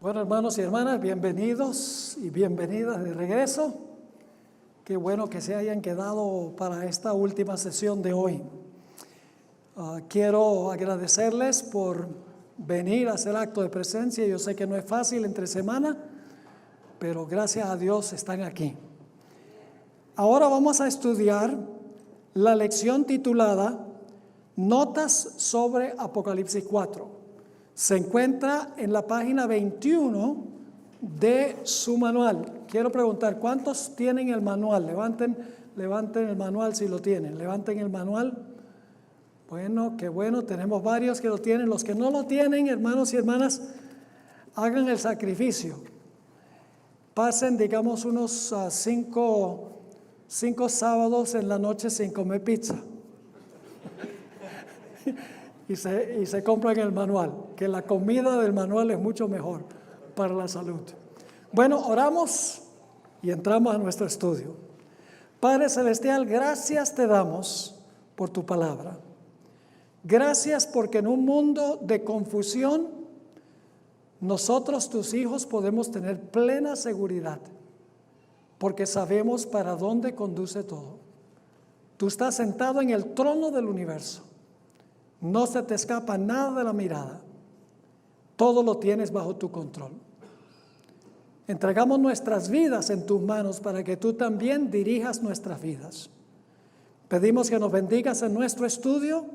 Bueno, hermanos y hermanas, bienvenidos y bienvenidas de regreso. Qué bueno que se hayan quedado para esta última sesión de hoy. Quiero agradecerles por venir a hacer acto de presencia. Yo sé que no es fácil entre semana, pero gracias a Dios están aquí. Ahora vamos a estudiar la lección titulada Notas sobre Apocalipsis 4. Se encuentra en la página 21 de su manual. Quiero preguntar, ¿cuántos tienen el manual? Levanten el manual si lo tienen. Levanten el manual. Bueno, qué bueno, tenemos varios que lo tienen. Los que no lo tienen, hermanos y hermanas, hagan el sacrificio. Pasen, digamos, unos 5 sábados en la noche sin comer pizza. Y se compran el manual, que la comida del manual es mucho mejor para la salud. Bueno, oramos y entramos a nuestro estudio. Padre Celestial, gracias te damos por tu palabra. Gracias porque en un mundo de confusión, nosotros, tus hijos, podemos tener plena seguridad, porque sabemos para dónde conduce todo. Tú estás sentado en el trono del universo. No se te escapa nada de la mirada. Todo lo tienes bajo tu control. Entregamos nuestras vidas en tus manos para que tú también dirijas nuestras vidas. Pedimos que nos bendigas en nuestro estudio,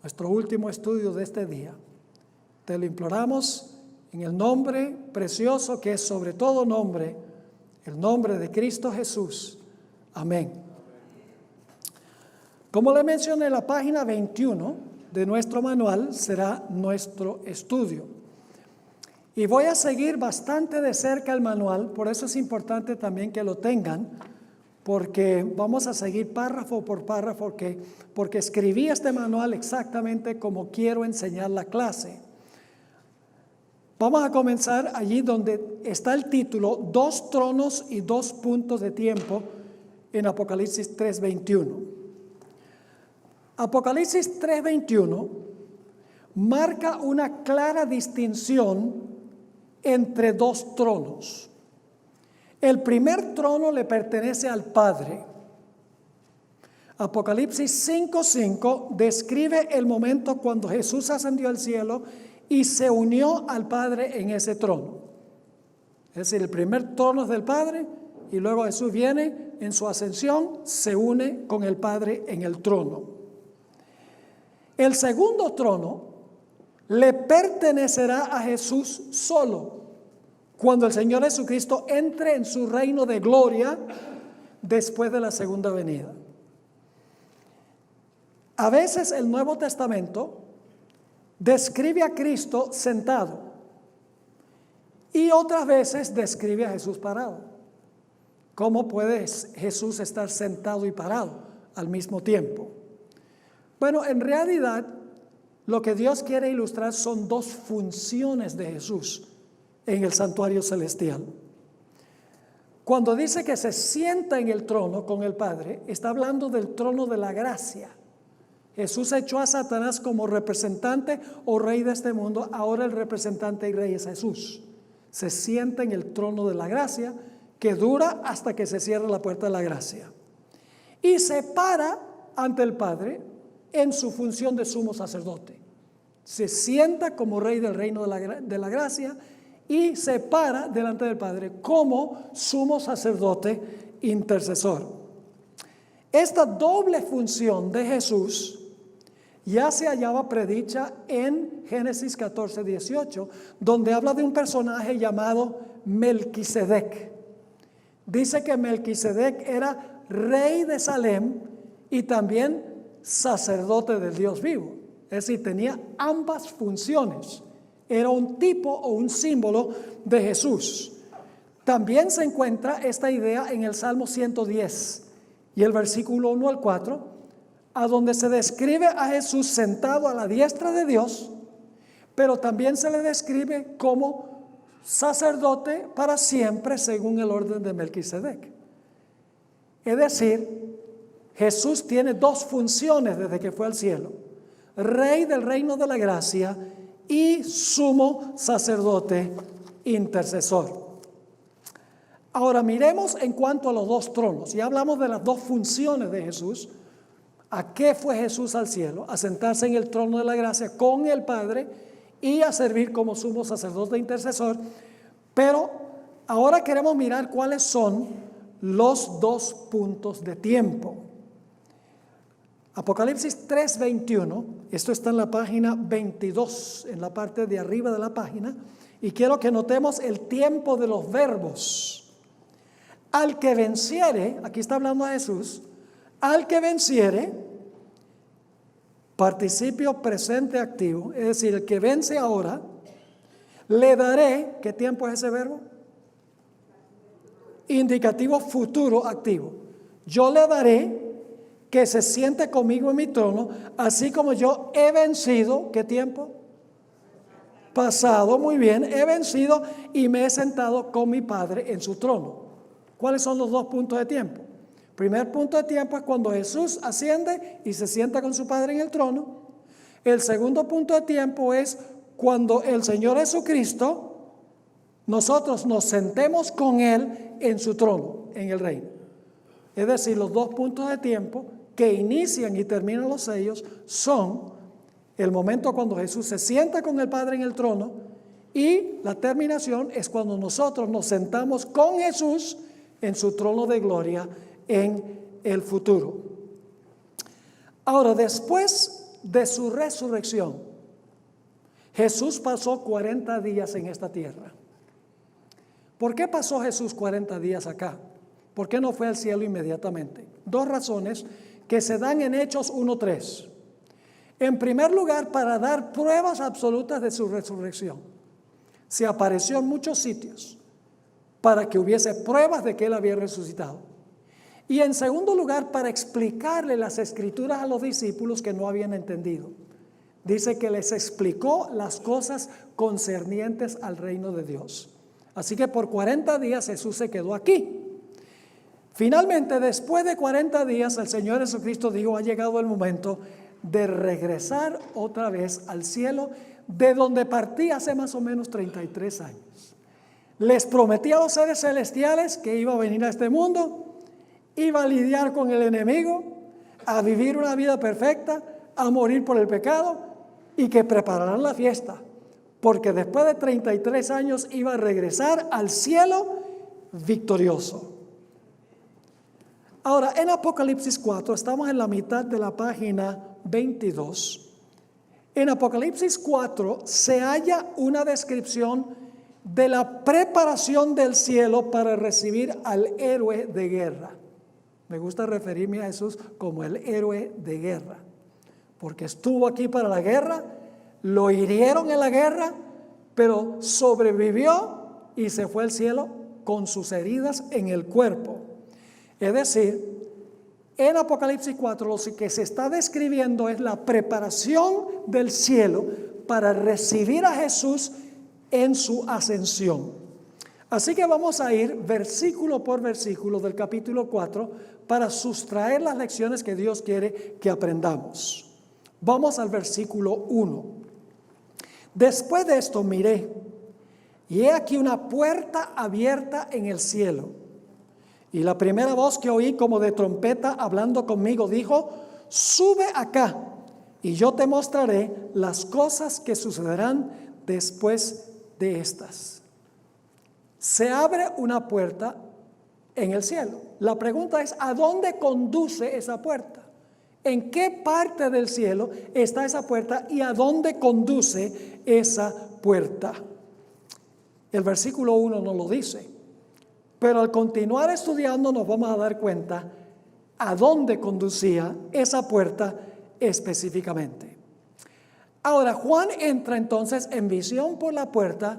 nuestro último estudio de este día. Te lo imploramos en el nombre precioso que es sobre todo nombre, el nombre de Cristo Jesús. Amén. Como le mencioné, la página 21 de nuestro manual será nuestro estudio. Y voy a seguir bastante de cerca el manual, por eso es importante también que lo tengan, porque vamos a seguir párrafo por párrafo, porque escribí este manual exactamente como quiero enseñar la clase. Vamos a comenzar allí donde está el título, 2 tronos y 2 puntos de tiempo, en Apocalipsis 3:21. Apocalipsis 3:21 marca una clara distinción entre 2 tronos. El primer trono le pertenece al Padre. Apocalipsis 5:5 describe el momento cuando Jesús ascendió al cielo y se unió al Padre en ese trono. Es decir, el primer trono es del Padre y luego Jesús viene en su ascensión, se une con el Padre en el trono. El segundo trono le pertenecerá a Jesús solo, cuando el Señor Jesucristo entre en su reino de gloria después de la segunda venida. A veces el Nuevo Testamento describe a Cristo sentado y otras veces describe a Jesús parado. ¿Cómo puede Jesús estar sentado y parado al mismo tiempo? Bueno, en realidad lo que Dios quiere ilustrar son 2 funciones de Jesús en el santuario celestial. Cuando dice que se sienta en el trono con el Padre, está hablando del trono de la gracia. Jesús echó a Satanás como representante o rey de este mundo, ahora el representante y rey es Jesús. Se sienta en el trono de la gracia que dura hasta que se cierra la puerta de la gracia. Y se para ante el Padre en su función de sumo sacerdote. Se sienta como rey del reino de la gracia y se para delante del Padre como sumo sacerdote intercesor. Esta doble función de Jesús ya se hallaba predicha en Génesis 14:18, donde habla de un personaje llamado Melquisedec. Dice que Melquisedec era rey de Salem y también sacerdote del Dios vivo. Es decir, tenía ambas funciones. Era un tipo o un símbolo de Jesús. También se encuentra esta idea en el Salmo 110 y el versículo 1 al 4, a donde se describe a Jesús sentado a la diestra de Dios, pero también se le describe como sacerdote para siempre según el orden de Melquisedec. Es decir, Jesús tiene 2 funciones desde que fue al cielo: rey del reino de la gracia y sumo sacerdote intercesor. Ahora miremos en cuanto a los dos tronos. Ya hablamos de las dos funciones de Jesús. ¿A qué fue Jesús al cielo? A sentarse en el trono de la gracia con el Padre y a servir como sumo sacerdote intercesor. Pero ahora queremos mirar cuáles son los dos puntos de tiempo. Apocalipsis 3:21, esto está en la página 22, en la parte de arriba de la página, y quiero que notemos el tiempo de los verbos. Al que venciere, aquí está hablando a Jesús, al que venciere, participio presente activo, es decir, el que vence ahora, le daré, ¿qué tiempo es ese verbo? Indicativo futuro activo. Yo le daré que se siente conmigo en mi trono, así como yo he vencido, ¿qué tiempo? Pasado, muy bien, he vencido y me he sentado con mi Padre en su trono. ¿Cuáles son los dos puntos de tiempo? Primer punto de tiempo es cuando Jesús asciende y se sienta con su Padre en el trono. El segundo punto de tiempo es cuando el Señor Jesucristo, nosotros nos sentemos con Él en su trono, en el reino. Es decir, los dos puntos de tiempo que inician y terminan los sellos son el momento cuando Jesús se sienta con el Padre en el trono, y la terminación es cuando nosotros nos sentamos con Jesús en su trono de gloria en el futuro. Ahora, después de su resurrección, Jesús pasó 40 días en esta tierra. ¿Por qué pasó Jesús 40 días acá? ¿Por qué no fue al cielo inmediatamente? Dos razones que se dan en Hechos 1:3. En primer lugar, para dar pruebas absolutas de su resurrección. Se apareció en muchos sitios para que hubiese pruebas de que Él había resucitado. Y en segundo lugar, para explicarle las escrituras a los discípulos que no habían entendido. Dice que les explicó las cosas concernientes al reino de Dios. Así que por 40 días Jesús se quedó aquí. Finalmente, después de 40 días, el Señor Jesucristo dijo: ha llegado el momento de regresar otra vez al cielo, de donde partí hace más o menos 33 años. Les prometí a los seres celestiales que iba a venir a este mundo, iba a lidiar con el enemigo, a vivir una vida perfecta, a morir por el pecado, y que prepararán la fiesta, porque después de 33 años iba a regresar al cielo victorioso. Ahora, en Apocalipsis 4, estamos en la mitad de la página 22. En Apocalipsis 4 se halla una descripción de la preparación del cielo para recibir al héroe de guerra. Me gusta referirme a Jesús como el héroe de guerra, porque estuvo aquí para la guerra, lo hirieron en la guerra, pero sobrevivió y se fue al cielo con sus heridas en el cuerpo. Es decir, en Apocalipsis 4 lo que se está describiendo es la preparación del cielo para recibir a Jesús en su ascensión. Así que vamos a ir versículo por versículo del capítulo 4 para sustraer las lecciones que Dios quiere que aprendamos. Vamos al versículo 1. Después de esto miré, y he aquí una puerta abierta en el cielo. Y la primera voz que oí como de trompeta hablando conmigo dijo: sube acá y yo te mostraré las cosas que sucederán después de estas. Se abre una puerta en el cielo. La pregunta es: ¿a dónde conduce esa puerta? ¿En qué parte del cielo está esa puerta y a dónde conduce esa puerta? El versículo 1 no lo dice, pero al continuar estudiando nos vamos a dar cuenta a dónde conducía esa puerta específicamente. Ahora, Juan entra entonces en visión por la puerta,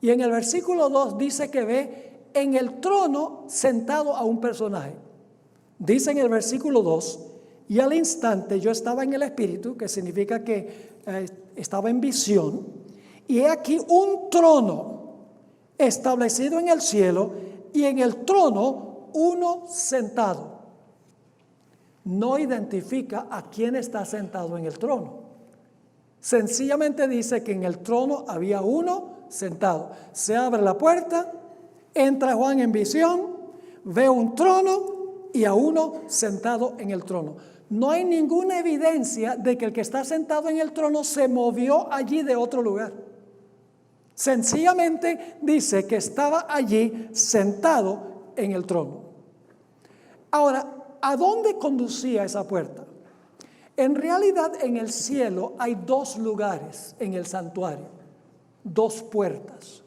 y en el versículo 2 dice que ve en el trono sentado a un personaje. Dice en el versículo 2: y al instante yo estaba en el espíritu, que significa que estaba en visión, y he aquí un trono establecido en el cielo, y en el trono uno sentado. No identifica a quién está sentado en el trono. Sencillamente dice que en el trono había uno sentado. Se abre la puerta, entra Juan en visión, ve un trono y a uno sentado en el trono. No hay ninguna evidencia de que el que está sentado en el trono se movió allí de otro lugar. Sencillamente dice que estaba allí sentado en el trono. Ahora, ¿a dónde conducía esa puerta? En realidad, en el cielo hay dos lugares en el santuario, dos puertas.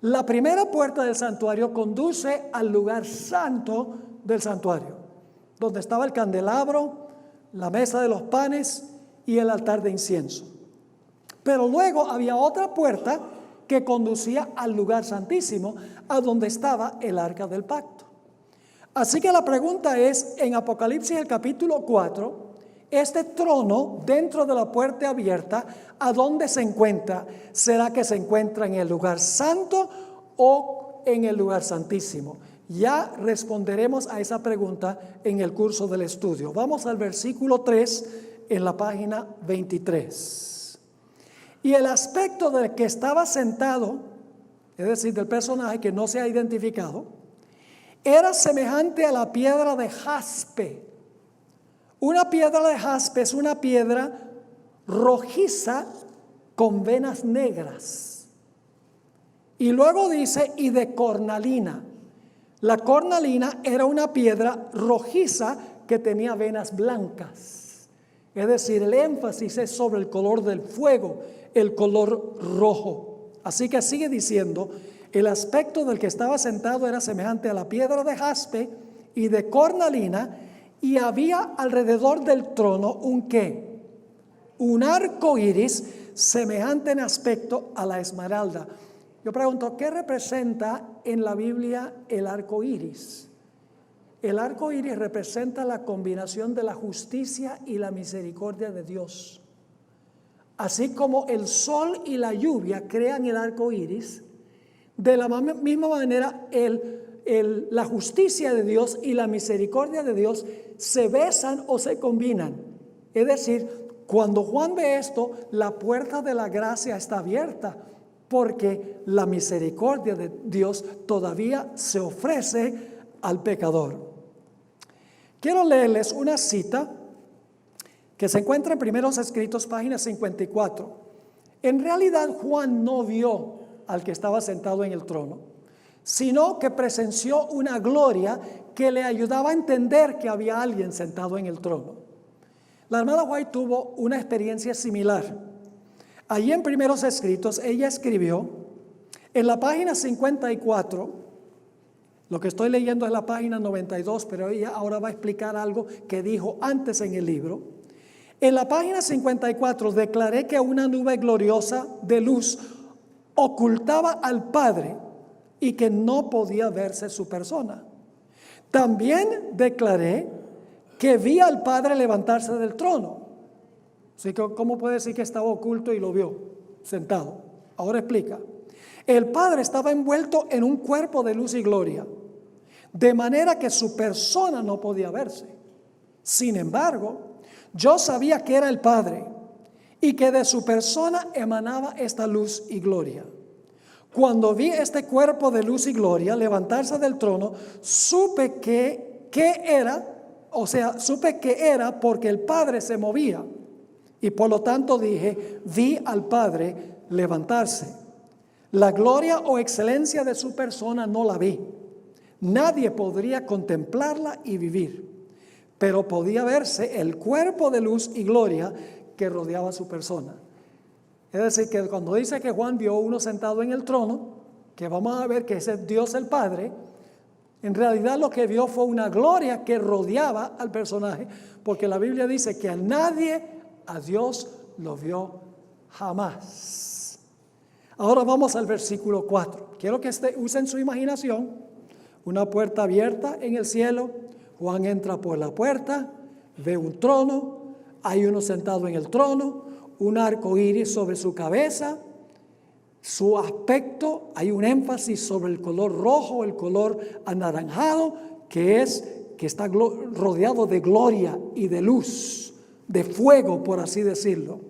La primera puerta del santuario conduce al lugar santo del santuario, donde estaba el candelabro, la mesa de los panes y el altar de incienso. Pero luego había otra puerta que conducía al lugar santísimo, a donde estaba el arca del pacto. Así que la pregunta es, en Apocalipsis el capítulo 4, este trono dentro de la puerta abierta, ¿a dónde se encuentra? ¿Será que se encuentra en el lugar santo o en el lugar santísimo? Ya responderemos a esa pregunta en el curso del estudio. Vamos al versículo 3 en la página 23. Y el aspecto del que estaba sentado, es decir, del personaje que no se ha identificado, era semejante a la piedra de jaspe. Una piedra de jaspe es una piedra rojiza con venas negras. Y luego dice, y de cornalina. La cornalina era una piedra rojiza que tenía venas blancas. Es decir, el énfasis es sobre el color del fuego, el color rojo. Así que sigue diciendo, el aspecto del que estaba sentado era semejante a la piedra de jaspe y de cornalina, y había alrededor del trono un ¿qué? Un arco iris semejante en aspecto a la esmeralda. Yo pregunto, ¿qué representa en la Biblia el arco iris? El arco iris representa la combinación de la justicia y la misericordia de Dios. Así como el sol y la lluvia crean el arco iris, de la misma manera la justicia de Dios y la misericordia de Dios se besan o se combinan. Es decir, cuando Juan ve esto, la puerta de la gracia está abierta, porque la misericordia de Dios todavía se ofrece al pecador. Quiero leerles una cita que se encuentra en Primeros Escritos, página 54. En realidad, Juan no vio al que estaba sentado en el trono, sino que presenció una gloria que le ayudaba a entender que había alguien sentado en el trono. La hermana White tuvo una experiencia similar. Allí en Primeros Escritos ella escribió, en la página 54, lo que estoy leyendo es la página 92, pero ella ahora va a explicar algo que dijo antes en el libro. En la página 54 declaré que una nube gloriosa de luz ocultaba al Padre y que no podía verse su persona. También declaré que vi al Padre levantarse del trono. Así que, ¿cómo puede decir que estaba oculto y lo vio sentado? Ahora explica. El Padre estaba envuelto en un cuerpo de luz y gloria, de manera que su persona no podía verse. Sin embargo, yo sabía que era el Padre y que de su persona emanaba esta luz y gloria. Cuando vi este cuerpo de luz y gloria levantarse del trono, supe que era porque el Padre se movía. Y por lo tanto dije, vi al Padre levantarse. La gloria o excelencia de su persona no la vi. Nadie podría contemplarla y vivir, pero podía verse el cuerpo de luz y gloria que rodeaba su persona. Es decir, que cuando dice que Juan vio uno sentado en el trono, que vamos a ver que ese es Dios el Padre, en realidad lo que vio fue una gloria que rodeaba al personaje, porque la Biblia dice que a Dios lo vio jamás. Ahora vamos al versículo 4. Quiero que usen su imaginación. Una puerta abierta en el cielo. Juan entra por la puerta, ve un trono, hay uno sentado en el trono, un arco iris sobre su cabeza. Su aspecto, hay un énfasis sobre el color rojo, el color anaranjado, que está rodeado de gloria y de luz, de fuego, por así decirlo.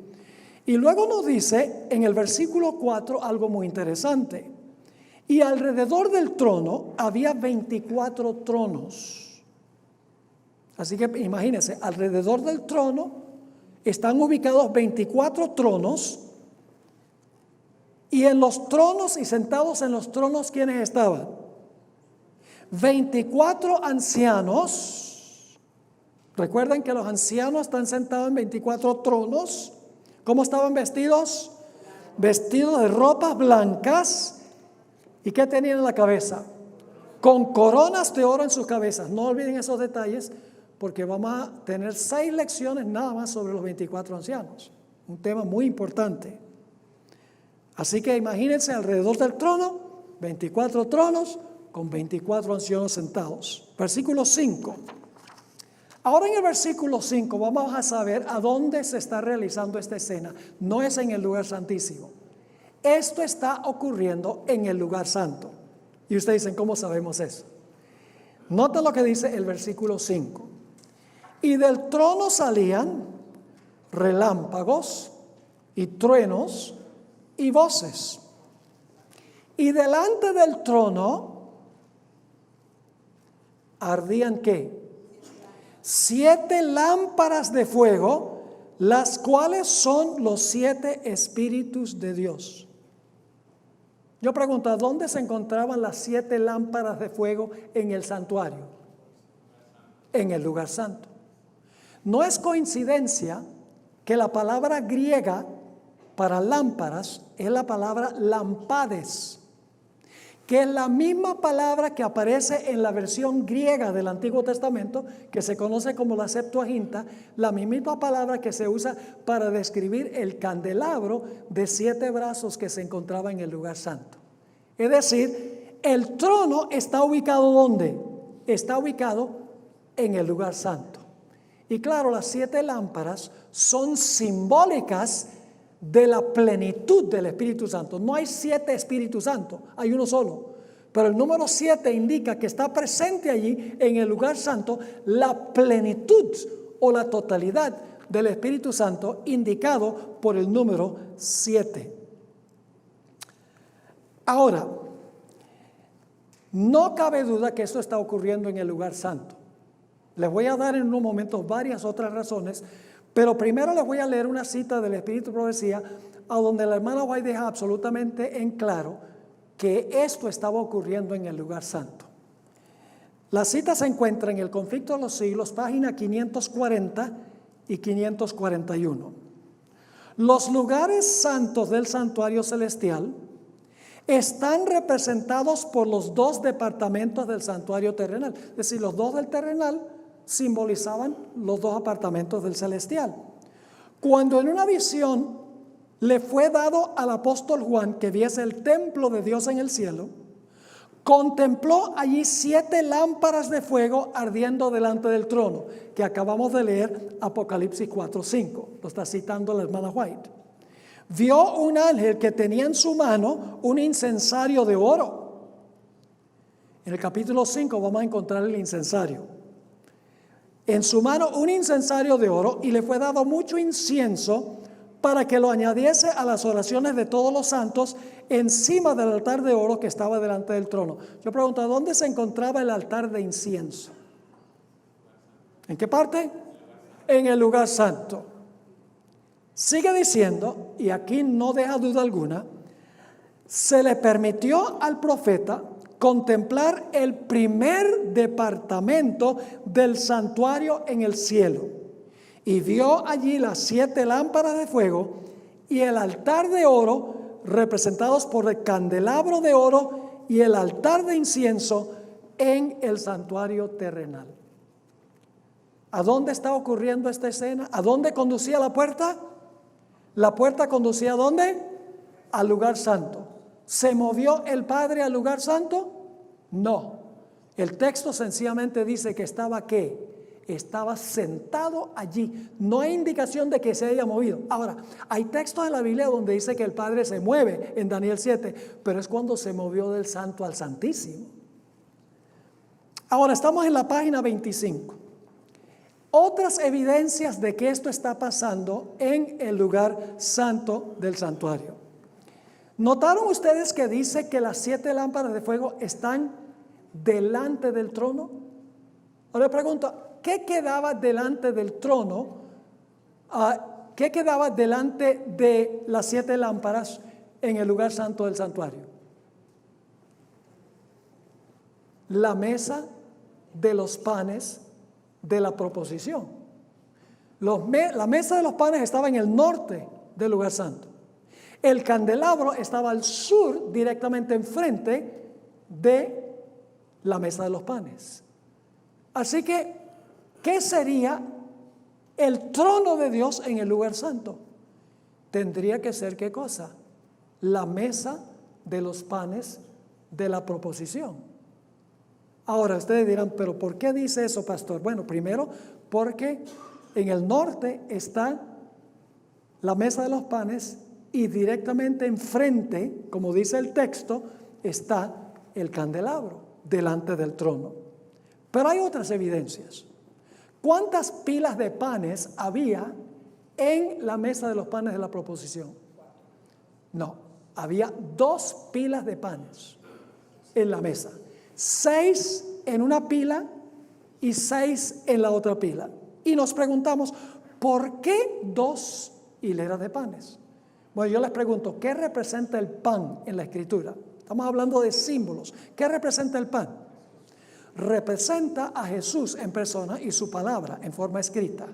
Y luego nos dice en el versículo 4 algo muy interesante. Y alrededor del trono había 24 tronos. Así que imagínense, alrededor del trono están ubicados 24 tronos. Y en los tronos y sentados en los tronos, ¿quiénes estaban? 24 ancianos. Recuerden que los ancianos están sentados en 24 tronos. ¿Cómo estaban vestidos? Vestidos de ropas blancas. ¿Y qué tenían en la cabeza? Con coronas de oro en sus cabezas. No olviden esos detalles, porque vamos a tener 6 lecciones nada más sobre los 24 ancianos. Un tema muy importante. Así que imagínense alrededor del trono, 24 tronos con 24 ancianos sentados. Versículo 5. Ahora en el versículo 5 vamos a saber a dónde se está realizando esta escena. No es en el lugar santísimo. Esto está ocurriendo en el lugar santo. Y ustedes dicen, ¿cómo sabemos eso? Nota lo que dice el versículo 5. Y del trono salían relámpagos y truenos y voces. Y delante del trono ardían ¿qué? 7 lámparas de fuego, las cuales son los 7 espíritus de Dios. Yo pregunto, ¿dónde se encontraban las 7 lámparas de fuego en el santuario? En el lugar santo. No es coincidencia que la palabra griega para lámparas es la palabra lampades, que es la misma palabra que aparece en la versión griega del Antiguo Testamento, que se conoce como la Septuaginta, la misma palabra que se usa para describir el candelabro de 7 brazos que se encontraba en el lugar santo. Es decir, el trono está ubicado ¿dónde? Está ubicado en el lugar santo. Y claro, las 7 lámparas son simbólicas de la plenitud del Espíritu Santo. No hay 7 Espíritus Santos, hay uno solo. Pero el número 7 indica que está presente allí en el lugar santo la plenitud o la totalidad del Espíritu Santo, indicado por el número 7. Ahora, no cabe duda que esto está ocurriendo en el lugar santo. Les voy a dar en unos momentos varias otras razones, pero primero les voy a leer una cita del Espíritu de Profecía, a donde la hermana White deja absolutamente en claro que esto estaba ocurriendo en el lugar santo. La cita se encuentra en el Conflicto de los Siglos, página 540 y 541. Los lugares santos del santuario celestial están representados por los 2 departamentos del santuario terrenal. Es decir, los 2 del terrenal simbolizaban los 2 apartamentos del celestial. Cuando en una visión le fue dado al apóstol Juan que viese el templo de Dios en el cielo, contempló allí 7 lámparas de fuego ardiendo delante del trono, que acabamos de leer Apocalipsis 4:5, lo está citando la hermana White. Vio un ángel que tenía en su mano un incensario de oro. En el capítulo 5 vamos a encontrar el incensario. En su mano un incensario de oro, y le fue dado mucho incienso para que lo añadiese a las oraciones de todos los santos encima del altar de oro que estaba delante del trono. Yo pregunto, ¿dónde se encontraba el altar de incienso? ¿En qué parte? En el lugar santo. Sigue diciendo, y aquí no deja duda alguna, se le permitió al profeta contemplar el primer departamento del santuario en el cielo, y vio allí las 7 lámparas de fuego y el altar de oro representados por el candelabro de oro y el altar de incienso en el santuario terrenal. ¿A dónde está ocurriendo esta escena? ¿A dónde conducía la puerta? ¿La puerta conducía a dónde? Al lugar santo. ¿Se movió el Padre al lugar santo? No. El texto sencillamente dice que estaba ¿qué? Estaba sentado allí. No hay indicación de que se haya movido. Ahora, hay textos en la Biblia donde dice que el Padre se mueve en Daniel 7, pero es cuando se movió del santo al santísimo. Ahora estamos en la página 25. otras evidencias de que esto está pasando en el lugar santo del santuario. ¿Notaron ustedes que dice que las 7 lámparas de fuego están delante del trono? Ahora pregunto, ¿qué quedaba delante del trono? ¿Qué quedaba delante de las 7 lámparas en el lugar santo del santuario? La mesa de los panes de la proposición. La mesa de los panes estaba en el norte del lugar santo. El candelabro estaba al sur, directamente enfrente de la mesa de los panes. Así que, ¿qué sería el trono de Dios en el lugar santo? Tendría que ser, ¿qué cosa? La mesa de los panes de la proposición. Ahora ustedes dirán, ¿pero por qué dice eso, pastor? Bueno, primero, porque en el norte está la mesa de los panes y directamente enfrente, como dice el texto, está el candelabro delante del trono. Pero hay otras evidencias. ¿Cuántas pilas de panes había en la mesa de los panes de la proposición? No, había 2 pilas de panes en la mesa. 6 en una pila y 6 en la otra pila. Y nos preguntamos, ¿por qué 2 hileras de panes? Bueno, yo les pregunto, ¿qué representa el pan en la Escritura? Estamos hablando de símbolos. ¿Qué representa el pan? Representa a Jesús en persona y su palabra en forma escrita.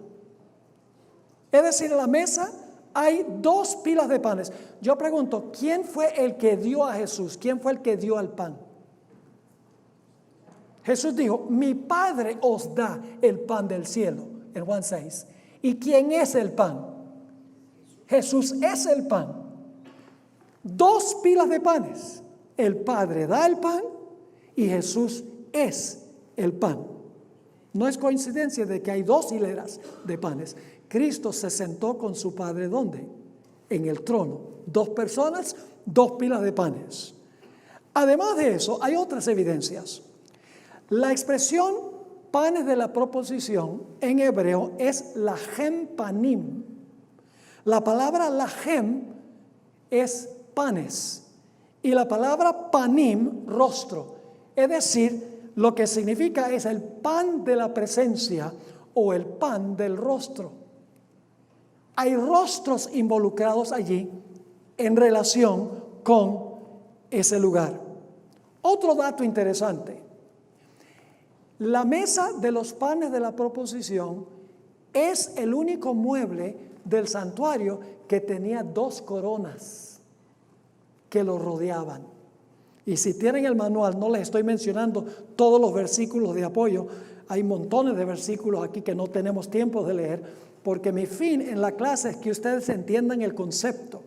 Es decir, en la mesa hay 2 pilas de panes. Yo pregunto, ¿quién fue el que dio a Jesús? ¿Quién fue el que dio al pan? Jesús dijo, mi Padre os da el pan del cielo, en Juan 6. ¿Y quién es el pan? Jesús es el pan. 2 pilas de panes. El Padre da el pan y Jesús es el pan. No es coincidencia de que hay 2 hileras de panes. Cristo se sentó con su Padre, ¿dónde? En el trono. 2 personas, 2 pilas de panes. Además de eso, hay otras evidencias. La expresión panes de la proposición en hebreo es lahem panim. La palabra lahem es panes y la palabra panim, rostro. Es decir, lo que significa es el pan de la presencia o el pan del rostro. Hay rostros involucrados allí en relación con ese lugar. Otro dato interesante. La mesa de los panes de la proposición es el único mueble del santuario que tenía 2 coronas que lo rodeaban. Y si tienen el manual, no les estoy mencionando todos los versículos de apoyo. Hay montones de versículos aquí que no tenemos tiempo de leer, porque mi fin en la clase es que ustedes entiendan el concepto.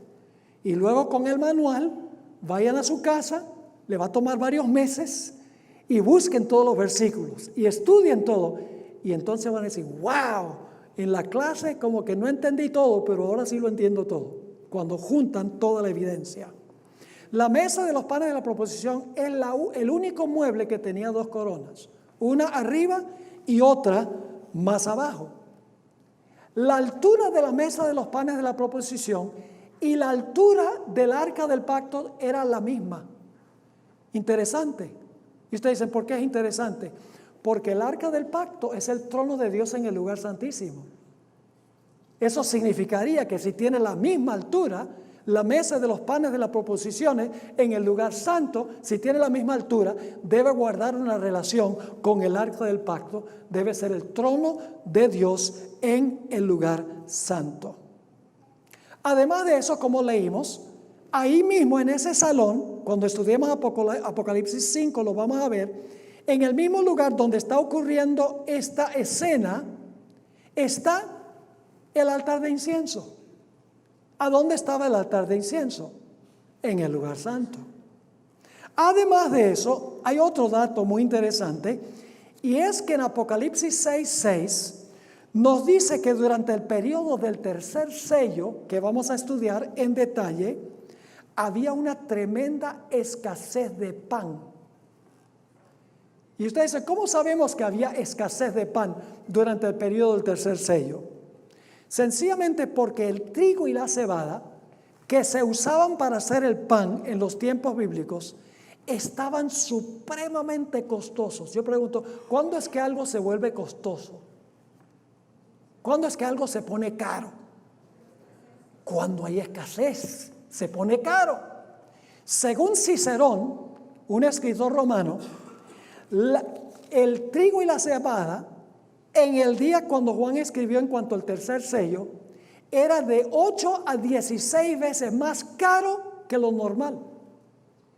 Y luego con el manual, vayan a su casa, le va a tomar varios meses, y busquen todos los versículos y estudien todo. Y entonces van a decir, wow, en la clase como que no entendí todo, pero ahora sí lo entiendo todo, cuando juntan toda la evidencia. La mesa de los panes de la proposición es el único mueble que tenía 2 coronas, una arriba y otra más abajo. La altura de la mesa de los panes de la proposición y la altura del arca del pacto era la misma. Interesante. Y ustedes dicen, ¿por qué es interesante? Porque el arca del pacto es el trono de Dios en el lugar santísimo. Eso significaría que si tiene la misma altura, la mesa de los panes de las proposiciones en el lugar santo, si tiene la misma altura, debe guardar una relación con el arca del pacto, debe ser el trono de Dios en el lugar santo. Además de eso, como leímos, ahí mismo en ese salón, cuando estudiemos Apocalipsis 5, lo vamos a ver, en el mismo lugar donde está ocurriendo esta escena, está el altar de incienso. ¿A dónde estaba el altar de incienso? En el lugar santo. Además de eso, hay otro dato muy interesante, y es que en Apocalipsis 6:6 nos dice que durante el periodo del tercer sello, que vamos a estudiar en detalle, había una tremenda escasez de pan. Y usted dice, ¿cómo sabemos que había escasez de pan durante el periodo del tercer sello? Sencillamente porque el trigo y la cebada que se usaban para hacer el pan en los tiempos bíblicos estaban supremamente costosos. Yo pregunto, ¿cuándo es que algo se vuelve costoso? ¿Cuándo es que algo se pone caro? Cuando hay escasez, se pone caro. Según Cicerón, un escritor romano, el trigo y la cebada, en el día cuando Juan escribió en cuanto al tercer sello, era de 8 a 16 veces más caro que lo normal.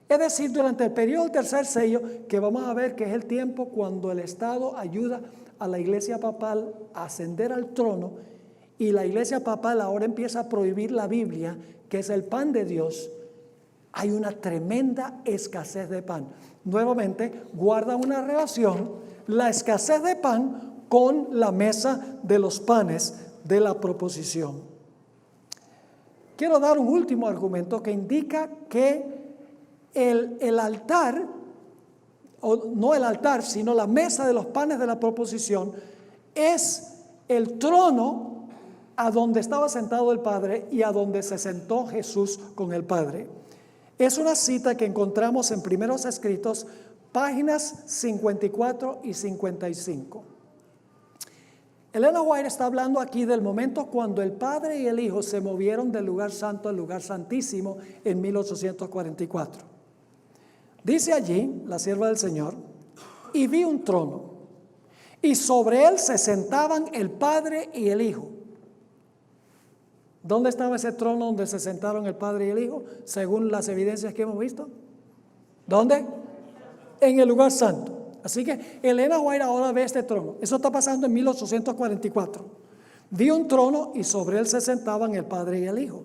Es decir, durante el periodo del tercer sello, que vamos a ver que es el tiempo cuando el Estado ayuda a la iglesia papal a ascender al trono, y la iglesia papal ahora empieza a prohibir la Biblia, que es el pan de Dios, hay una tremenda escasez de pan. Nuevamente, guarda una relación la escasez de pan con la mesa de los panes de la proposición. Quiero dar un último argumento que indica que el altar, o no el altar, sino la mesa de los panes de la proposición, es el trono a donde estaba sentado el Padre y a donde se sentó Jesús con el Padre. Es una cita que encontramos en Primeros Escritos, páginas 54 y 55. Elena White está hablando aquí del momento cuando el Padre y el Hijo se movieron del lugar santo al lugar santísimo en 1844. Dice allí, la sierva del Señor, y vi un trono, y sobre él se sentaban el Padre y el Hijo. ¿Dónde estaba ese trono donde se sentaron el Padre y el Hijo? Según las evidencias que hemos visto. ¿Dónde? En el lugar santo. Así que Elena White ahora ve este trono. Eso está pasando en 1844. Vi un trono y sobre él se sentaban el Padre y el Hijo.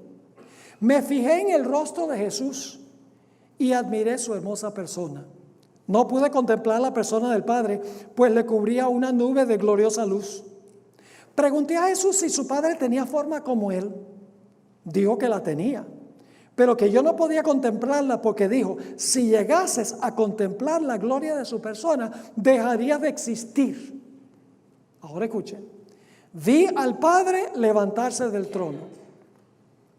Me fijé en el rostro de Jesús y admiré su hermosa persona. No pude contemplar la persona del Padre, pues le cubría una nube de gloriosa luz. Pregunté a Jesús si su Padre tenía forma como él. Dijo que la tenía, pero que yo no podía contemplarla porque dijo, si llegases a contemplar la gloria de su persona, dejaría de existir. Ahora escuchen, vi al Padre levantarse del trono.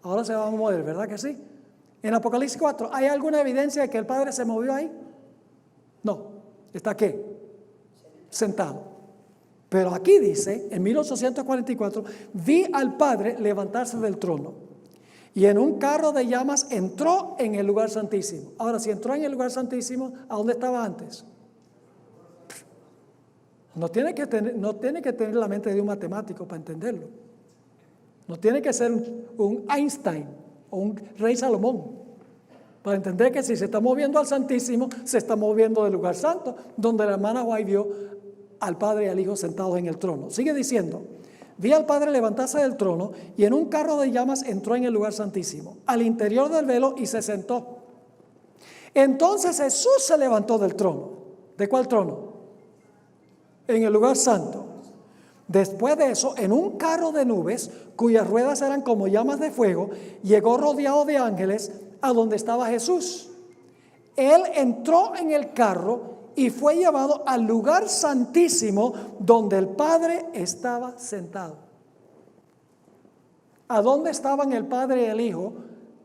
Ahora se va a mover, ¿verdad que sí? En Apocalipsis 4, ¿hay alguna evidencia de que el Padre se movió ahí? No, ¿está qué? Sentado. Pero aquí dice, en 1844, vi al Padre levantarse del trono y en un carro de llamas entró en el lugar santísimo. Ahora, si entró en el lugar santísimo, ¿a dónde estaba antes? No tiene que tener la mente de un matemático para entenderlo. No tiene que ser un Einstein o un rey Salomón para entender que si se está moviendo al Santísimo, se está moviendo del lugar santo, donde la hermana White vio al Padre y al Hijo sentados en el trono. Sigue diciendo, vi al Padre levantarse del trono y en un carro de llamas entró en el lugar santísimo, al interior del velo y se sentó. Entonces Jesús se levantó del trono. ¿De cuál trono? En el lugar santo. Después de eso, en un carro de nubes, cuyas ruedas eran como llamas de fuego, llegó rodeado de ángeles a donde estaba Jesús. Él entró en el carro y fue llevado al lugar santísimo donde el Padre estaba sentado. ¿A dónde estaban el Padre y el Hijo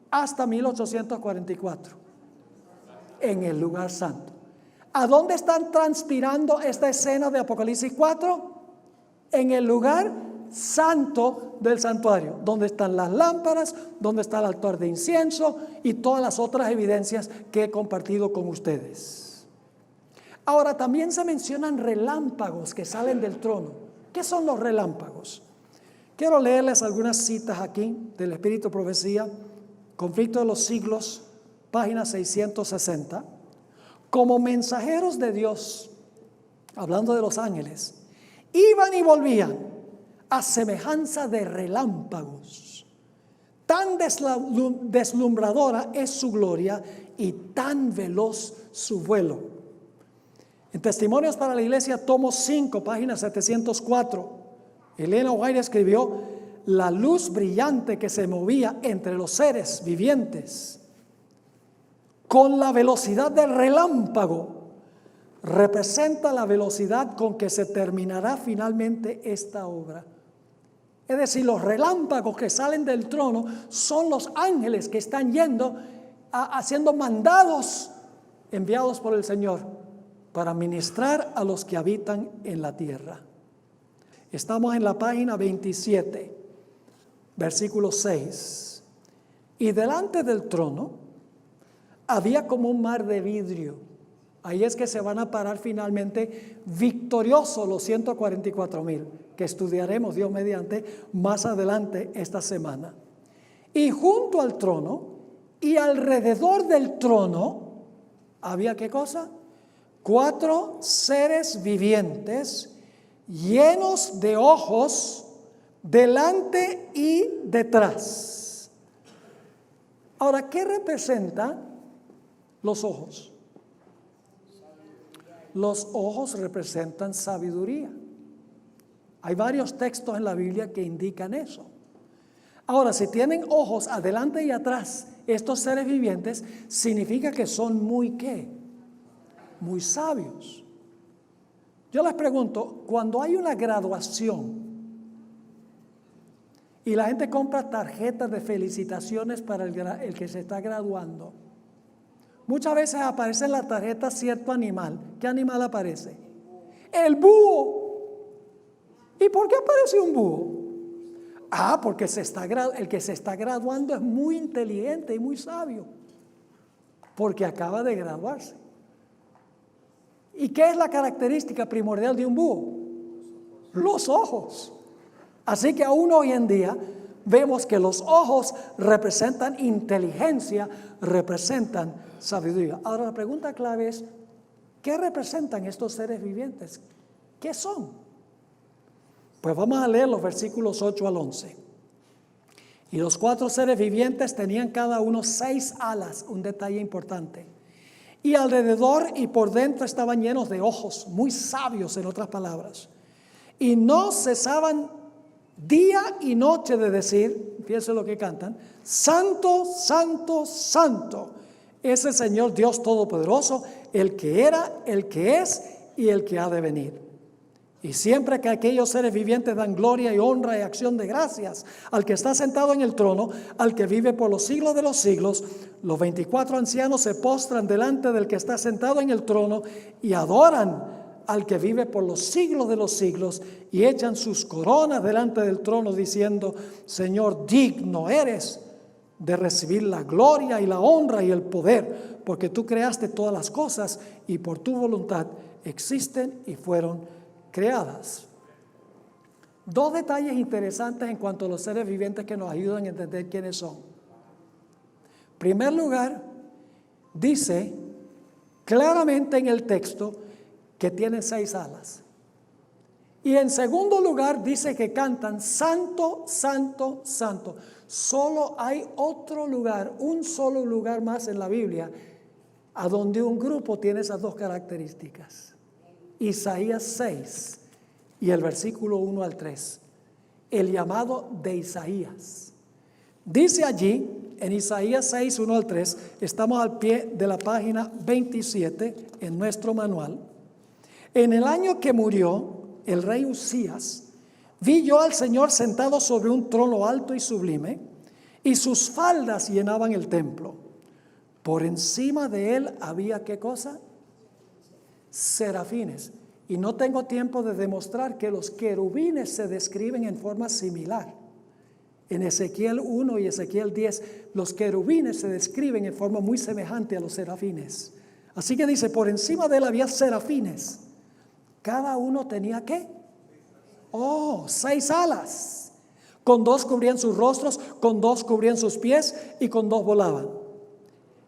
hasta 1844? En el lugar santo. ¿A dónde están transpirando esta escena de Apocalipsis 4? En el lugar santo del santuario, donde están las lámparas, donde está el altar de incienso y todas las otras evidencias que he compartido con ustedes. Ahora, también se mencionan relámpagos que salen del trono. ¿Qué son los relámpagos? Quiero leerles algunas citas aquí del Espíritu Profecía, Conflicto de los Siglos, página 660. Como mensajeros de Dios, hablando de los ángeles, iban y volvían a semejanza de relámpagos. Tan deslumbradora es su gloria y tan veloz su vuelo. En Testimonios para la Iglesia, tomo 5, página 704, Elena White escribió, la luz brillante que se movía entre los seres vivientes con la velocidad del relámpago representa la velocidad con que se terminará finalmente esta obra. Es decir, los relámpagos que salen del trono son los ángeles que están yendo, haciendo mandados enviados por el Señor para ministrar a los que habitan en la tierra. Estamos en la página 27, versículo 6. Y delante del trono había como un mar de vidrio. Ahí es que se van a parar finalmente victoriosos los 144,000, que estudiaremos Dios mediante más adelante esta semana. Y junto al trono y alrededor del trono había ¿qué cosa? 4 seres vivientes llenos de ojos delante y detrás. Ahora, ¿qué representan los ojos? Los ojos representan sabiduría. Hay varios textos en la Biblia que indican eso. Ahora, si tienen ojos adelante y atrás, estos seres vivientes, significa que son muy ¿qué? Muy sabios. Yo les pregunto, cuando hay una graduación y la gente compra tarjetas de felicitaciones para el que se está graduando, muchas veces aparece en la tarjeta cierto animal. ¿Qué animal aparece? El búho. ¿Y por qué aparece un búho? Porque el que se está graduando es muy inteligente y muy sabio, porque acaba de graduarse. ¿Y qué es la característica primordial de un búho? Los ojos. Así que aún hoy en día vemos que los ojos representan inteligencia, representan sabiduría. Ahora la pregunta clave es, ¿qué representan estos seres vivientes? ¿Qué son? Pues vamos a leer los versículos 8 al 11. Y los 4 seres vivientes tenían cada uno 6 alas, un detalle importante. Y alrededor y por dentro estaban llenos de ojos, muy sabios en otras palabras. Y no cesaban día y noche de decir, fíjense lo que cantan, Santo, Santo, Santo es el Señor Dios Todopoderoso, el que era, el que es y el que ha de venir. Y siempre que aquellos seres vivientes dan gloria y honra y acción de gracias al que está sentado en el trono, al que vive por los siglos de los siglos, los 24 ancianos se postran delante del que está sentado en el trono y adoran al que vive por los siglos de los siglos y echan sus coronas delante del trono diciendo, Señor, digno eres de recibir la gloria y la honra y el poder, porque tú creaste todas las cosas y por tu voluntad existen y fueron creadas. 2 detalles interesantes en cuanto a los seres vivientes que nos ayudan a entender quiénes son. En primer lugar, dice claramente en el texto que tienen 6 alas. Y en segundo lugar dice que cantan Santo, Santo, Santo. Solo hay otro lugar, un solo lugar más en la Biblia a donde un grupo tiene esas 2 características. Isaías 6 y el versículo 1 al 3, el llamado de Isaías. Dice allí, en Isaías 6, 1 al 3, estamos al pie de la página 27 en nuestro manual. En el año que murió el rey Usías, vi yo al Señor sentado sobre un trono alto y sublime, y sus faldas llenaban el templo. Por encima de él había ¿qué cosa? Serafines. Y no tengo tiempo de demostrar que los querubines se describen en forma similar. En Ezequiel 1 y Ezequiel 10, los querubines se describen en forma muy semejante a los serafines. Así que dice, por encima de él había serafines. Cada uno tenía ¿qué? 6 alas. Con 2 cubrían sus rostros, con 2 cubrían sus pies y con 2 volaban.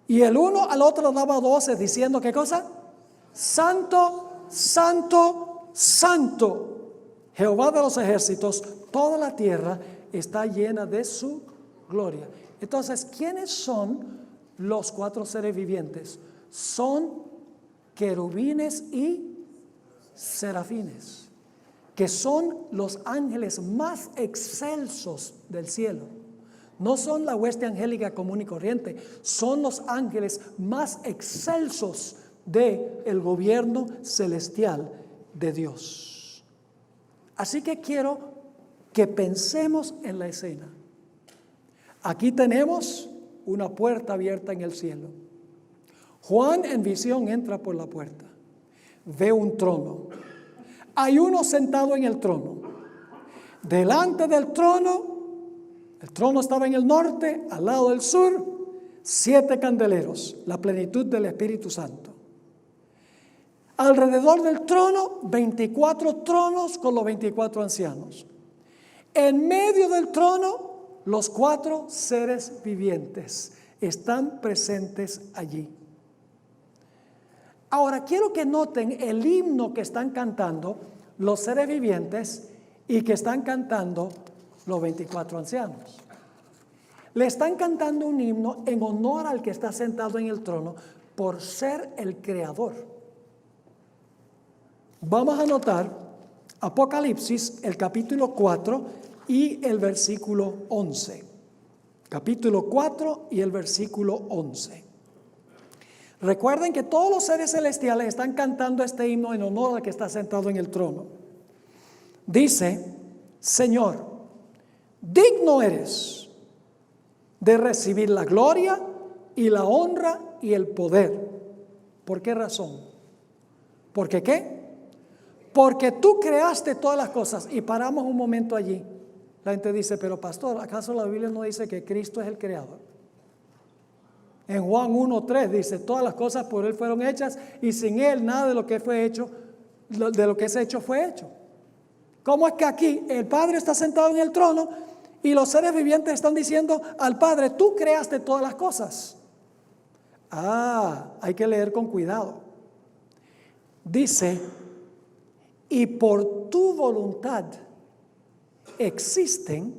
Y el uno al otro daba voces diciendo ¿qué cosa? Santo, Santo, Santo, Jehová de los ejércitos, toda la tierra está llena de su gloria. Entonces, ¿quiénes son los 4 seres vivientes? Son querubines y serafines, que son los ángeles más excelsos del cielo. No son la hueste angélica común y corriente, son los ángeles más excelsos de el gobierno celestial de Dios. Así que quiero que pensemos en la escena. Aquí tenemos una puerta abierta en el cielo. Juan en visión entra por la puerta. Ve un trono. Hay uno sentado en el trono. Delante del trono, el trono estaba en el norte, al lado del sur, 7 candeleros, la plenitud del Espíritu Santo. Alrededor del trono, 24 tronos con los 24 ancianos. En medio del trono, los 4 seres vivientes están presentes allí. Ahora, quiero que noten el himno que están cantando los seres vivientes y que están cantando los 24 ancianos. Le están cantando un himno en honor al que está sentado en el trono por ser el creador. Vamos a notar Apocalipsis, el capítulo 4 y el versículo 11. Capítulo 4 y el versículo 11. Recuerden que todos los seres celestiales están cantando este himno en honor al que está sentado en el trono. Dice: Señor, digno eres de recibir la gloria y la honra y el poder. ¿Por qué razón? ¿Por qué qué? Porque tú creaste todas las cosas. Y paramos un momento allí. La gente dice: pero pastor, ¿acaso la Biblia no dice que Cristo es el creador? En Juan 1:3 dice: todas las cosas por Él fueron hechas y sin Él nada de lo que fue hecho, de lo que es hecho fue hecho. ¿Cómo es que aquí el Padre está sentado en el trono y los seres vivientes están diciendo al Padre: tú creaste todas las cosas? Hay que leer con cuidado. Dice: y por tu voluntad existen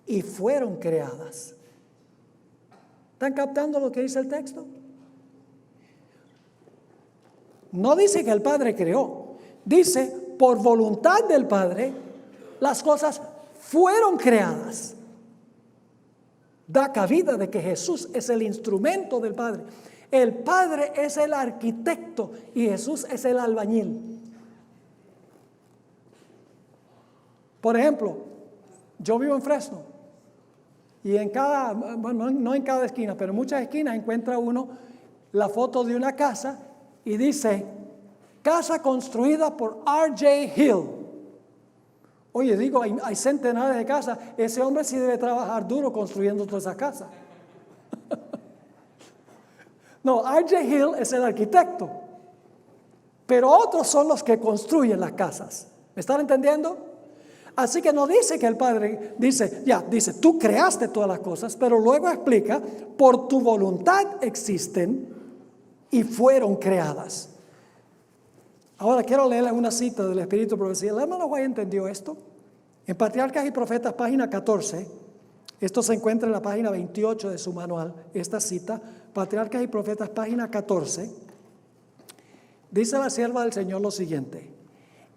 y fueron creadas. ¿Están captando lo que dice el texto? No dice que el Padre creó, dice por voluntad del Padre las cosas fueron creadas. Da cabida de que Jesús es el instrumento del Padre. El Padre es el arquitecto y Jesús es el albañil. Por ejemplo, yo vivo en Fresno. Y en cada, bueno, no en cada esquina, pero en muchas esquinas encuentra uno la foto de una casa y dice: casa construida por R.J. Hill. Oye, digo, hay centenares de casas. Ese hombre sí debe trabajar duro construyendo todas esas casas. No, R.J. Hill es el arquitecto, pero otros son los que construyen las casas. ¿Me están entendiendo? Así que no dice que el Padre dice, tú creaste todas las cosas, pero luego explica: por tu voluntad existen y fueron creadas. Ahora quiero leerles una cita del Espíritu Profecía. ¿El hermano White entendió esto? En Patriarcas y Profetas, página 14, esto se encuentra en la página 28 de su manual, esta cita, Patriarcas y Profetas, página 14, dice la sierva del Señor lo siguiente: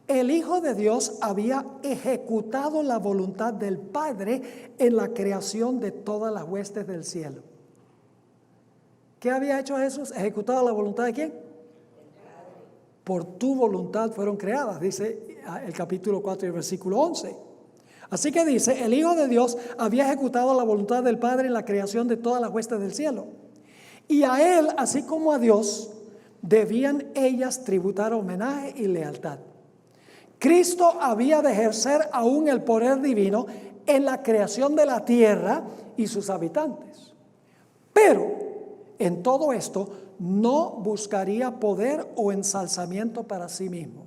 el Hijo de Dios había ejecutado la voluntad del Padre en la creación de todas las huestes del cielo. ¿Qué había hecho Jesús? ¿Ejecutado la voluntad de quién? Por tu voluntad fueron creadas, dice el capítulo 4 y el versículo 11. Así que dice: el Hijo de Dios había ejecutado la voluntad del Padre en la creación de todas las huestes del cielo. Y a Él, así como a Dios, debían ellas tributar homenaje y lealtad. Cristo había de ejercer aún el poder divino en la creación de la tierra y sus habitantes. Pero en todo esto no buscaría poder o ensalzamiento para sí mismo,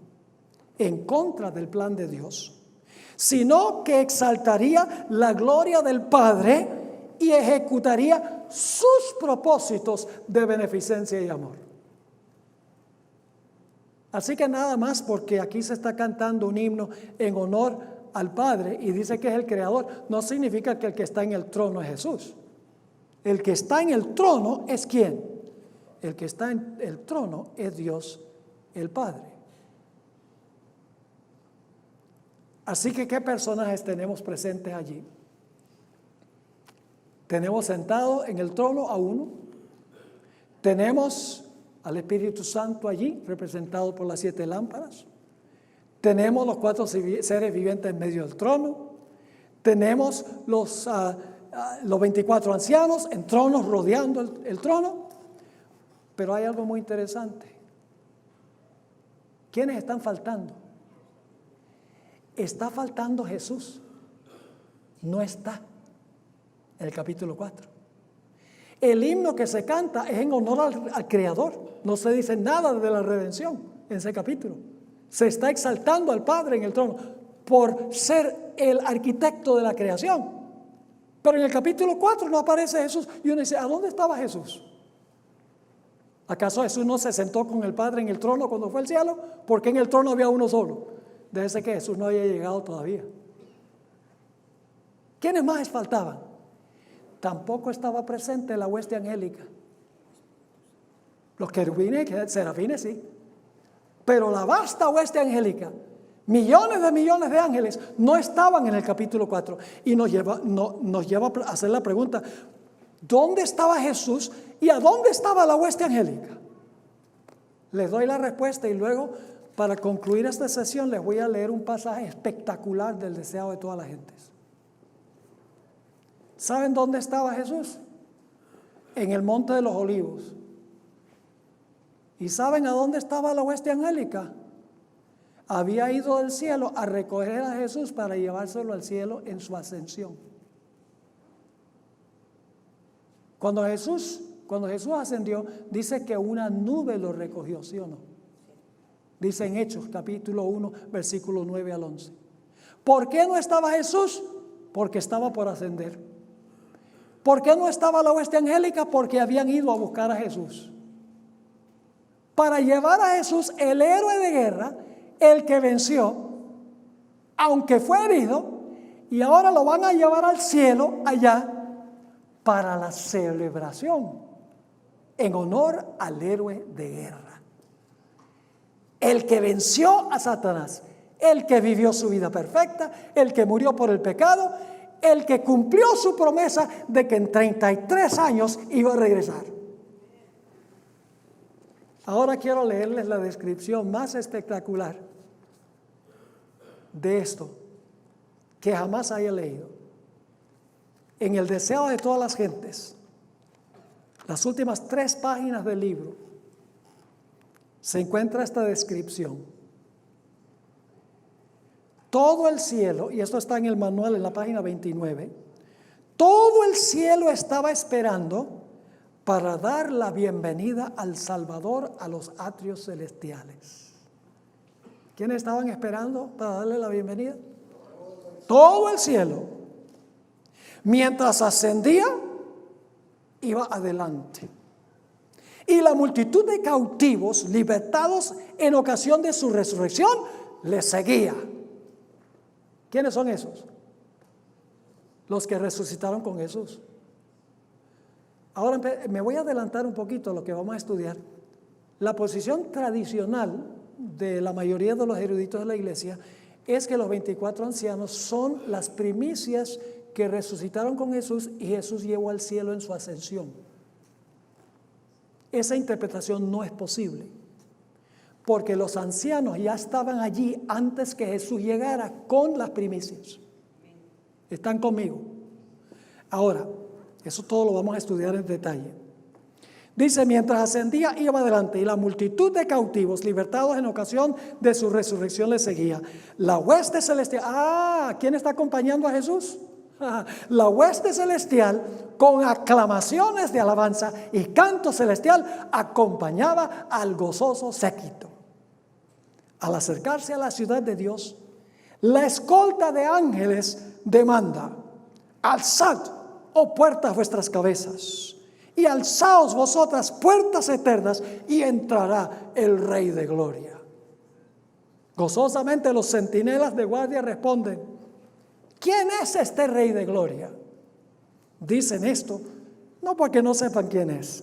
en contra del plan de Dios, sino que exaltaría la gloria del Padre y ejecutaría sus propósitos de beneficencia y amor. Así que nada más porque aquí se está cantando un himno en honor al Padre y dice que es el creador, no significa que el que está en el trono es Jesús. El que está en el trono es ¿quién? El que está en el trono es Dios el Padre. Así que ¿qué personajes tenemos presentes allí? Tenemos sentado en el trono a uno. Tenemos al Espíritu Santo allí, representado por las 7 lámparas. Tenemos los 4 seres vivientes en medio del trono. Tenemos los 24 ancianos en tronos rodeando el trono. Pero hay algo muy interesante. ¿Quiénes están faltando? Está faltando Jesús. No está en el capítulo 4. El himno que se canta es en honor al Creador. No se dice nada de la redención en ese capítulo. Se está exaltando al Padre en el trono por ser el arquitecto de la creación. Pero en el capítulo 4 no aparece Jesús. Y uno dice, ¿a dónde estaba Jesús? ¿Acaso Jesús no se sentó con el Padre en el trono cuando fue al cielo? Porque en el trono había uno solo. Debe ser que Jesús no había llegado todavía. ¿Quiénes más faltaban? Tampoco estaba presente la hueste angélica. Los querubines y serafines sí. Pero la vasta hueste angélica, millones de ángeles, no estaban en el capítulo 4. Y nos lleva a hacer la pregunta, ¿dónde estaba Jesús y a dónde estaba la hueste angélica? Les doy la respuesta y luego, para concluir esta sesión, les voy a leer un pasaje espectacular del deseado de todas las gentes. ¿Saben dónde estaba Jesús? En el Monte de los Olivos. ¿Y saben a dónde estaba la hueste angélica? Había ido del cielo a recoger a Jesús para llevárselo al cielo en su ascensión. Cuando Jesús ascendió, dice que una nube lo recogió, ¿sí o no? Dice en Hechos, capítulo 1, versículo 9 al 11. ¿Por qué no estaba Jesús? Porque estaba por ascender. ¿Por qué no estaba la hueste angélica? Porque habían ido a buscar a Jesús. Para llevar a Jesús, el héroe de guerra, el que venció, aunque fue herido, y ahora lo van a llevar al cielo allá para la celebración en honor al héroe de guerra. El que venció a Satanás, el que vivió su vida perfecta, el que murió por el pecado, el que cumplió su promesa de que en 33 años iba a regresar. Ahora quiero leerles la descripción más espectacular de esto que jamás haya leído. En el deseo de todas las gentes, las últimas 3 páginas del libro, se encuentra esta descripción. Todo el cielo, y esto está en el manual en la página 29, todo el cielo estaba esperando para dar la bienvenida al Salvador a los atrios celestiales. ¿Quiénes estaban esperando para darle la bienvenida? Todo el cielo. Mientras ascendía, iba adelante. Y la multitud de cautivos, libertados en ocasión de su resurrección, le seguía. ¿Quiénes son esos? Los que resucitaron con Jesús. Ahora me voy a adelantar un poquito a lo que vamos a estudiar. La posición tradicional de la mayoría de los eruditos de la iglesia es que los 24 ancianos son las primicias que resucitaron con Jesús y Jesús llevó al cielo en su ascensión. Esa interpretación no es posible, porque los ancianos ya estaban allí antes que Jesús llegara con las primicias. ¿Están conmigo? Ahora, eso todo lo vamos a estudiar en detalle. Dice, mientras ascendía, iba adelante, y la multitud de cautivos, libertados en ocasión de su resurrección, le seguía. La hueste celestial, ¿quién está acompañando a Jesús? La hueste celestial, con aclamaciones de alabanza y canto celestial, acompañaba al gozoso séquito. Al acercarse a la ciudad de Dios, la escolta de ángeles demanda: alzad, oh puertas, vuestras cabezas, y alzaos vosotras, puertas eternas, y entrará el Rey de gloria. Gozosamente los centinelas de guardia responden: ¿quién es este Rey de gloria? Dicen esto no porque no sepan quién es,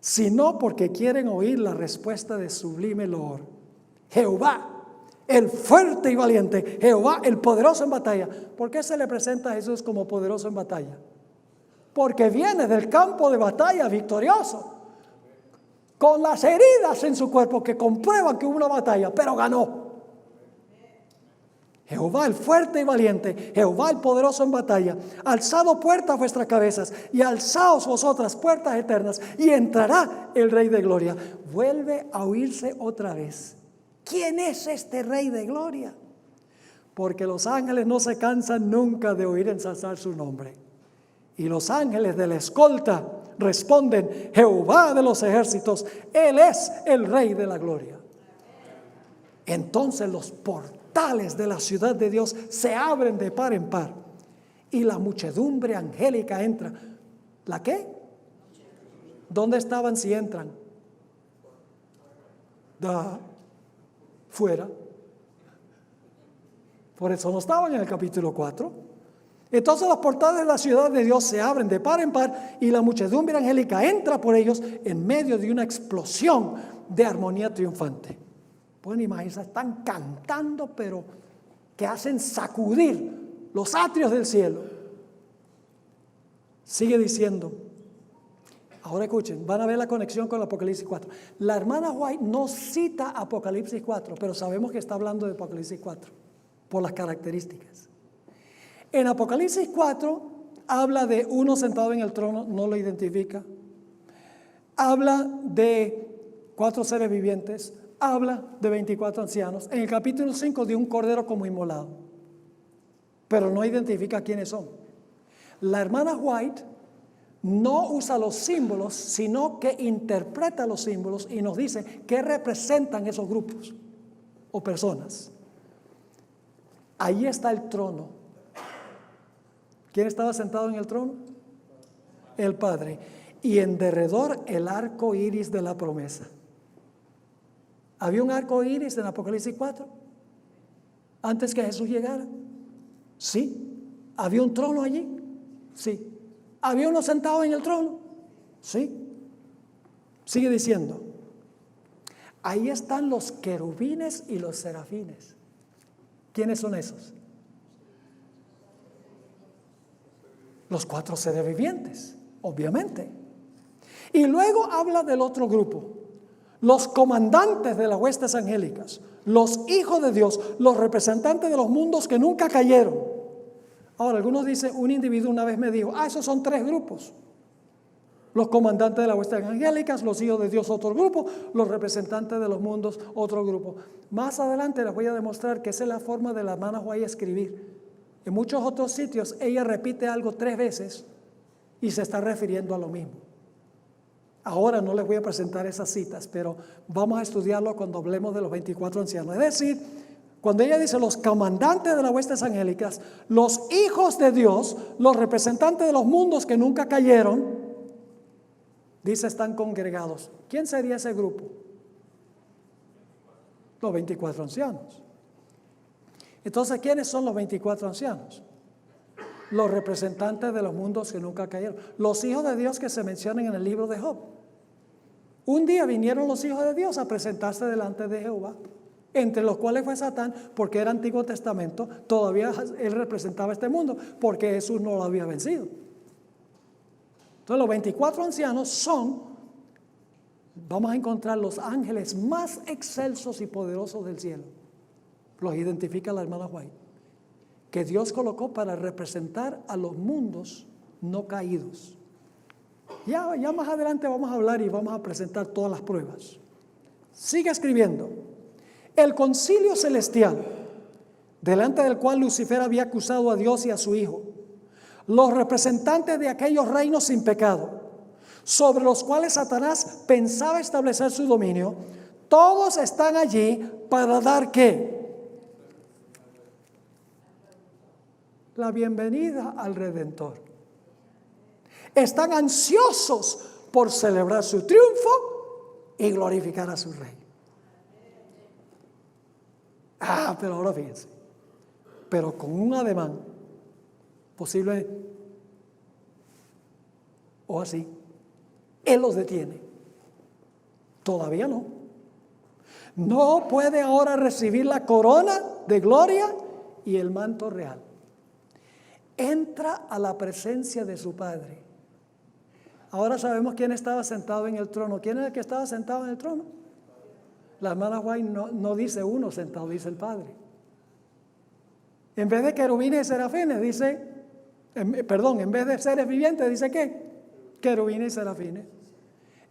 sino porque quieren oír la respuesta de sublime loor. Jehová, el fuerte y valiente, Jehová, el poderoso en batalla. ¿Por qué se le presenta a Jesús como poderoso en batalla? Porque viene del campo de batalla victorioso. con las heridas en su cuerpo que comprueban que hubo una batalla, pero ganó. Jehová el fuerte y valiente, Jehová el poderoso en batalla. Alzado puertas vuestras cabezas y alzaos vosotras puertas eternas y entrará el Rey de Gloria. Vuelve a oírse otra vez. ¿Quién es este Rey de Gloria? Porque los ángeles no se cansan nunca de oír ensalzar su nombre. Y los ángeles de la escolta responden: Jehová de los ejércitos, Él es el Rey de la Gloria. Entonces los portales de la ciudad de Dios se abren de par en par y la muchedumbre angélica entra. ¿La qué? ¿Dónde estaban si entran? Fuera. Por eso no estaban en el capítulo 4. Entonces los portales de la ciudad de Dios se abren de par en par y la muchedumbre angélica entra por ellos en medio de una explosión de armonía triunfante. Pueden imaginarse, están cantando, pero que hacen sacudir los atrios del cielo. Sigue diciendo, ahora escuchen, van a ver la conexión con Apocalipsis 4. La hermana White no cita Apocalipsis 4, pero sabemos que está hablando de Apocalipsis 4 por las características. En Apocalipsis 4 habla de uno sentado en el trono, no lo identifica. Habla de 4 seres vivientes. Habla de 24 ancianos. En el capítulo 5 de un cordero como inmolado, pero no identifica quiénes son. La hermana White no usa los símbolos, sino que interpreta los símbolos y nos dice qué representan esos grupos o personas. Ahí está el trono. ¿Quién estaba sentado en el trono? El Padre. Y en derredor el arco iris de la promesa. ¿Había un arco iris en Apocalipsis 4? Antes que Jesús llegara. Sí. ¿Había un trono allí? Sí. ¿Había uno sentado en el trono? Sí. Sigue diciendo. Ahí están los querubines y los serafines. ¿Quiénes son esos? Los 4 seres vivientes, obviamente. Y luego habla del otro grupo. Los comandantes de las huestes angélicas, los hijos de Dios, los representantes de los mundos que nunca cayeron. Ahora, algunos dicen, un individuo una vez me dijo, esos son 3 grupos. Los comandantes de las huestes angélicas, los hijos de Dios, otro grupo, los representantes de los mundos, otro grupo. Más adelante les voy a demostrar que esa es la forma de la hermana White escribir. En muchos otros sitios ella repite algo 3 veces y se está refiriendo a lo mismo. Ahora no les voy a presentar esas citas, pero vamos a estudiarlo cuando hablemos de los 24 ancianos. Es decir, cuando ella dice los comandantes de las huestes angélicas, los hijos de Dios, los representantes de los mundos que nunca cayeron, dice están congregados. ¿Quién sería ese grupo? Los 24 ancianos. Entonces, ¿quiénes son los 24 ancianos? Los representantes de los mundos que nunca cayeron. Los hijos de Dios que se mencionan en el libro de Job. Un día vinieron los hijos de Dios a presentarse delante de Jehová, entre los cuales fue Satán, porque era Antiguo Testamento. Todavía él representaba este mundo, porque Jesús no lo había vencido. Entonces los 24 ancianos son, vamos a encontrar los ángeles más excelsos y poderosos del cielo. Los identifica la hermana White, que Dios colocó para representar a los mundos no caídos. Ya más adelante vamos a hablar y vamos a presentar todas las pruebas. Sigue escribiendo. El concilio celestial, delante del cual Lucifer había acusado a Dios y a su Hijo, los representantes de aquellos reinos sin pecado, sobre los cuales Satanás pensaba establecer su dominio, todos están allí para dar ¿qué? La bienvenida al Redentor. Están ansiosos por celebrar su triunfo y glorificar a su Rey. Pero ahora fíjense, pero con un ademán posible o así, Él los detiene. Todavía no. No puede ahora recibir la corona de gloria y el manto real. Entra a la presencia de su Padre. Ahora sabemos quién estaba sentado en el trono. ¿Quién era el que estaba sentado en el trono? La hermana White no dice uno sentado, dice el Padre. En vez de querubines y serafines, dice, en vez de seres vivientes, dice ¿qué? Querubines y serafines.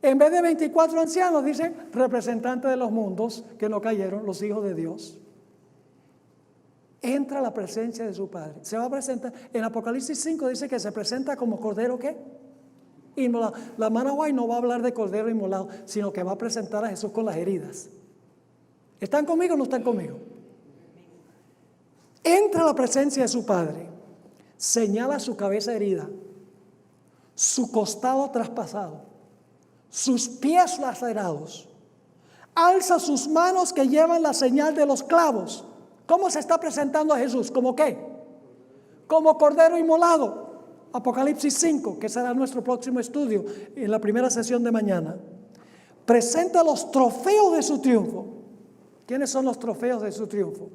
En vez de 24 ancianos, dice representantes de los mundos que no cayeron, los hijos de Dios. Entra a la presencia de su Padre. Se va a presentar, en Apocalipsis 5 dice que se presenta como cordero ¿qué? Inmolado. La hermana White no va a hablar de cordero inmolado, sino que va a presentar a Jesús con las heridas. ¿Están conmigo o no están conmigo? Entra a la presencia de su Padre, señala su cabeza herida, su costado traspasado, sus pies lacerados, alza sus manos que llevan la señal de los clavos. ¿Cómo se está presentando a Jesús? ¿Cómo qué? Como cordero inmolado. Apocalipsis 5, que será nuestro próximo estudio en la primera sesión de mañana. Presenta los trofeos de su triunfo. ¿Quiénes son los trofeos de su triunfo?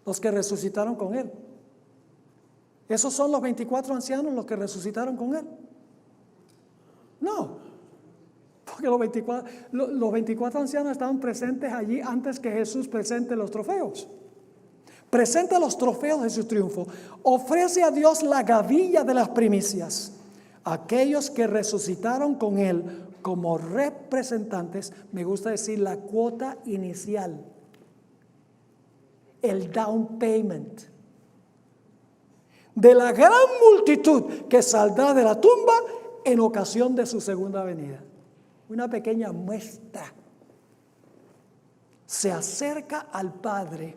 Los que resucitaron con Él. ¿Esos son los 24 ancianos los que resucitaron con Él? No, porque los 24 ancianos estaban presentes allí antes que Jesús presente los trofeos. Presenta los trofeos de su triunfo. Ofrece a Dios la gavilla de las primicias. Aquellos que resucitaron con Él como representantes, me gusta decir la cuota inicial, el down payment de la gran multitud que saldrá de la tumba en ocasión de su segunda venida. Una pequeña muestra. Se acerca al Padre.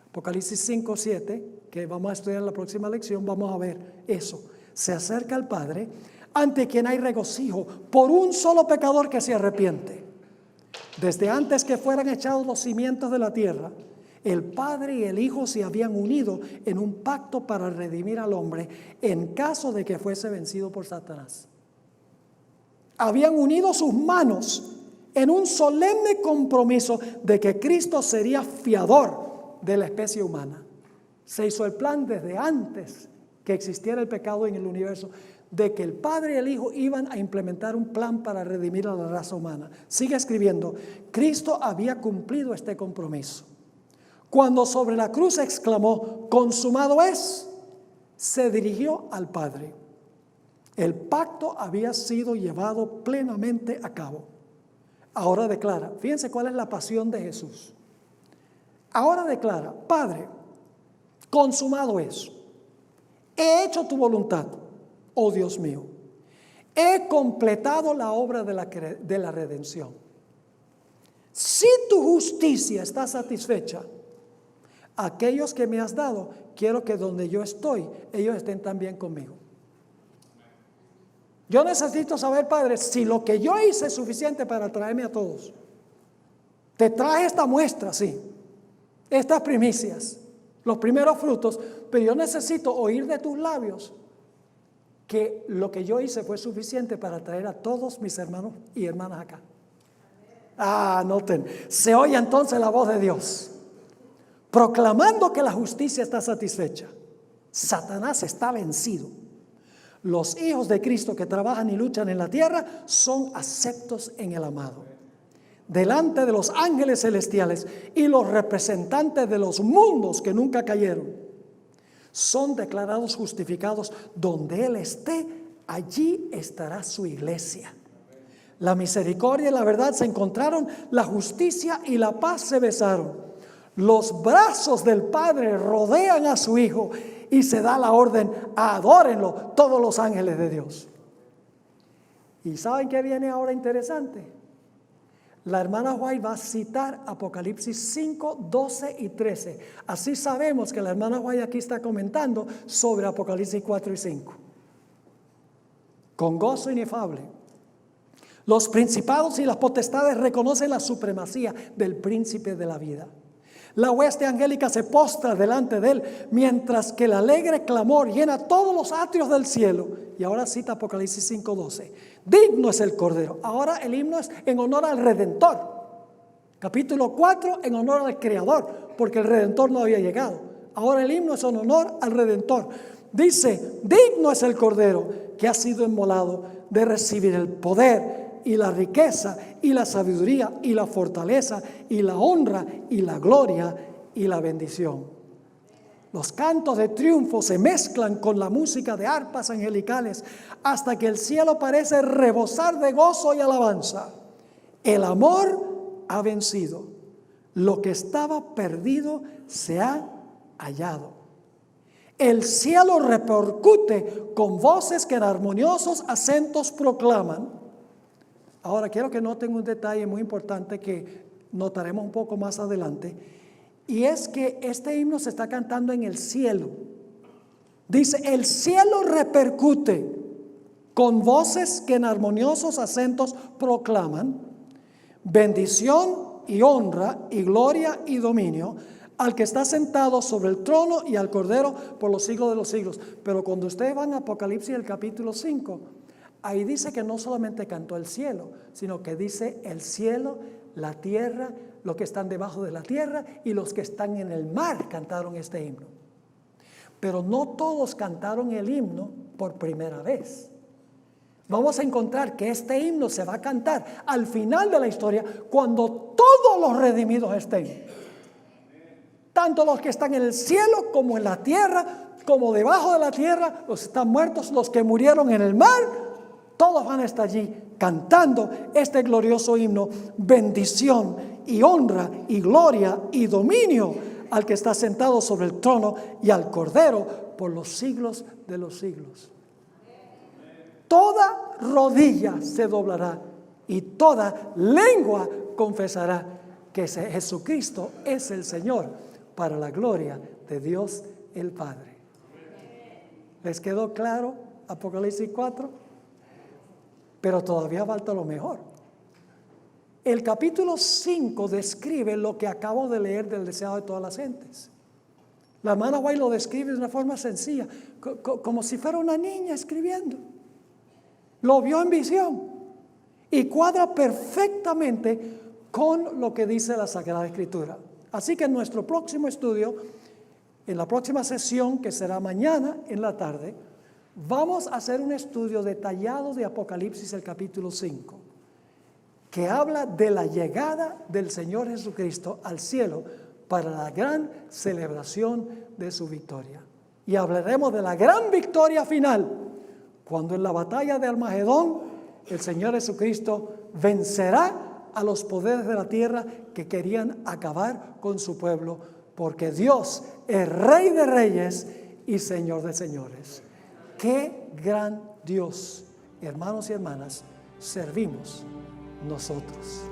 Apocalipsis 5, 7, que vamos a estudiar en la próxima lección, vamos a ver eso. Se acerca al Padre, ante quien hay regocijo por un solo pecador que se arrepiente. Desde antes que fueran echados los cimientos de la tierra, el Padre y el Hijo se habían unido en un pacto para redimir al hombre en caso de que fuese vencido por Satanás. Habían unido sus manos en un solemne compromiso de que Cristo sería fiador de la especie humana. Se hizo el plan desde antes que existiera el pecado en el universo, de que el Padre y el Hijo iban a implementar un plan para redimir a la raza humana. Sigue escribiendo, Cristo había cumplido este compromiso. Cuando sobre la cruz exclamó, consumado es, se dirigió al Padre. El pacto había sido llevado plenamente a cabo. Ahora declara, fíjense cuál es la pasión de Jesús. Ahora declara, Padre, consumado es. He hecho tu voluntad, oh Dios mío. He completado la obra de la redención. Si tu justicia está satisfecha, aquellos que me has dado, quiero que donde yo estoy, ellos estén también conmigo. Yo necesito saber, Padre, si lo que yo hice es suficiente para traerme a todos. Te traje esta muestra, sí, estas primicias, los primeros frutos, pero yo necesito oír de tus labios que lo que yo hice fue suficiente para traer a todos mis hermanos y hermanas acá. Noten, se oye entonces la voz de Dios, proclamando que la justicia está satisfecha. Satanás está vencido. Los hijos de Cristo que trabajan y luchan en la tierra son aceptos en el amado. Delante de los ángeles celestiales y los representantes de los mundos que nunca cayeron, son declarados justificados. Donde Él esté, allí estará su iglesia. La misericordia y la verdad se encontraron, la justicia y la paz se besaron. Los brazos del Padre rodean a su Hijo y se da la orden, adórenlo todos los ángeles de Dios. ¿Y saben qué viene ahora interesante? La hermana White va a citar Apocalipsis 5, 12 y 13. Así sabemos que la hermana White aquí está comentando sobre Apocalipsis 4 y 5. Con gozo inefable, los principados y las potestades reconocen la supremacía del príncipe de la vida. La hueste angélica se postra delante de él, mientras que el alegre clamor llena todos los atrios del cielo. Y ahora cita Apocalipsis 5:12. Digno es el Cordero. Ahora el himno es en honor al Redentor. Capítulo 4 en honor al Creador, porque el Redentor no había llegado. Ahora el himno es en honor al Redentor. dice, digno es el Cordero que ha sido inmolado de recibir el poder y la riqueza y la sabiduría y la fortaleza y la honra y la gloria y la bendición. Los cantos de triunfo se mezclan con la música de arpas angelicales hasta que el cielo parece rebosar de gozo y alabanza. El amor ha vencido. Lo que estaba perdido se ha hallado. El cielo repercute con voces que en armoniosos acentos proclaman. Ahora quiero que noten un detalle muy importante que notaremos un poco más adelante, y es que este himno se está cantando en el cielo. Dice, el cielo repercute con voces que en armoniosos acentos proclaman bendición y honra y gloria y dominio al que está sentado sobre el trono y al Cordero por los siglos de los siglos. Pero cuando ustedes van a Apocalipsis, el capítulo 5, ahí dice que no solamente cantó el cielo, sino que dice el cielo, la tierra, los que están debajo de la tierra y los que están en el mar cantaron este himno. Pero no todos cantaron el himno por primera vez. Vamos a encontrar que este himno se va a cantar al final de la historia cuando todos los redimidos estén. Tanto los que están en el cielo como en la tierra, como debajo de la tierra, los que están muertos, los que murieron en el mar, todos van a estar allí cantando este glorioso himno, bendición y honra y gloria y dominio al que está sentado sobre el trono y al Cordero por los siglos de los siglos. Toda rodilla se doblará y toda lengua confesará que Jesucristo es el Señor para la gloria de Dios el Padre. ¿Les quedó claro Apocalipsis 4? Pero todavía falta lo mejor. El capítulo 5 describe lo que acabo de leer del deseado de todas las gentes. La hermana White lo describe de una forma sencilla, como si fuera una niña escribiendo. Lo vio en visión y cuadra perfectamente con lo que dice la Sagrada Escritura. Así que en nuestro próximo estudio, en la próxima sesión, que será mañana en la tarde, vamos a hacer un estudio detallado de Apocalipsis, el capítulo 5, que habla de la llegada del Señor Jesucristo al cielo para la gran celebración de su victoria. Y hablaremos de la gran victoria final, cuando en la batalla de Armagedón el Señor Jesucristo vencerá a los poderes de la tierra que querían acabar con su pueblo, porque Dios es Rey de reyes y Señor de señores. ¡Qué gran Dios, hermanos y hermanas, servimos nosotros!